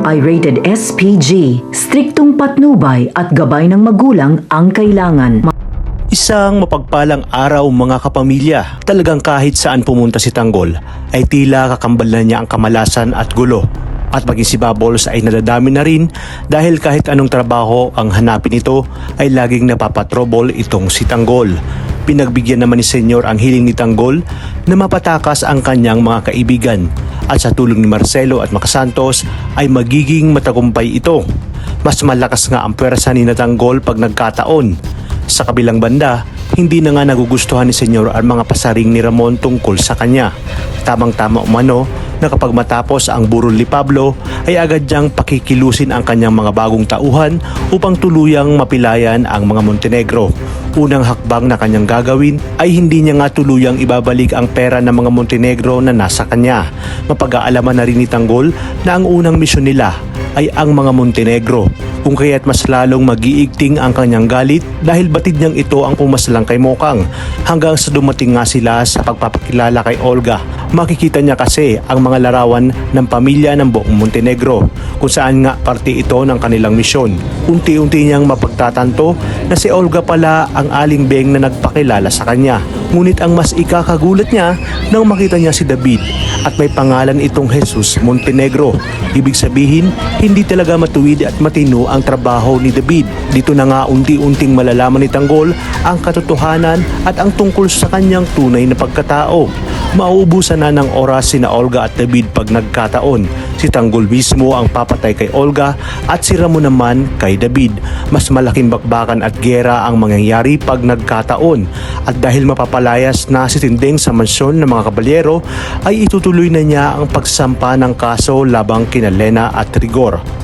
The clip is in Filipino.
ito ay rated SPG, striktong patnubay at gabay ng magulang ang kailangan. Isang mapagpalang araw mga kapamilya. Talagang kahit saan pumunta si Tanggol ay tila kakambal na niya ang kamalasan at gulo. At maging si Bubbles ay nadadami na rin dahil kahit anong trabaho ang hanapin ito ay laging napapatrobol itong si Tanggol. Pinagbigyan naman ni Senyor ang hiling ni Tanggol na mapatakas ang kanyang mga kaibigan at sa tulong ni Marcelo at Makasantos ay magiging matagumpay ito. Mas malakas nga ang pwersa ni Tanggol pag nagkataon. Sa kabilang banda, hindi na nga nagugustuhan ni Senyor ang mga pasaring ni Ramon tungkol sa kanya. Tamang-tama umano na kapag matapos ang burol ni Pablo ay agad niyang pakikilusin ang kanyang mga bagong tauhan upang tuluyang mapilayan ang mga Montenegro. Unang hakbang na kanyang gagawin ay hindi niya nga tuluyang ibabalik ang pera ng mga Montenegro na nasa kanya. Mapag-aalaman na rin ni Tanggol na ang unang misyon nila ay ang mga Montenegro, kung kaya't mas lalong mag-iigting ang kanyang galit dahil batid niyang ito ang pumaslang kay Mokang hanggang sa dumating nga sila sa pagpapakilala kay Olga. Makikita niya kasi ang mga larawan ng pamilya ng buong Montenegro kung saan nga parte ito ng kanilang misyon. Unti-unti niyang mapagtatanto na si Olga pala ang aling beng na nagpakilala sa kanya. Ngunit ang mas ikakagulat niya nang makita niya si David at may pangalan itong Jesus Montenegro. Ibig sabihin, hindi talaga matuwid at matino ang trabaho ni David. Dito na nga unti-unting malalaman ni Tanggol ang katotohanan at ang tungkol sa kanyang tunay na pagkatao. Mauubusan na ng oras sina Olga at David pag nagkataon. Si Tanggol mismo ang papatay kay Olga at si Ramon naman kay David. Mas malaking bakbakan at gera ang mangyayari pag nagkataon. At dahil mapapalayas na si Tindeng sa mansyon ng mga kabalyero, ay itutuloy na niya ang pagsampa ng kaso labang kina Lena at Rigor.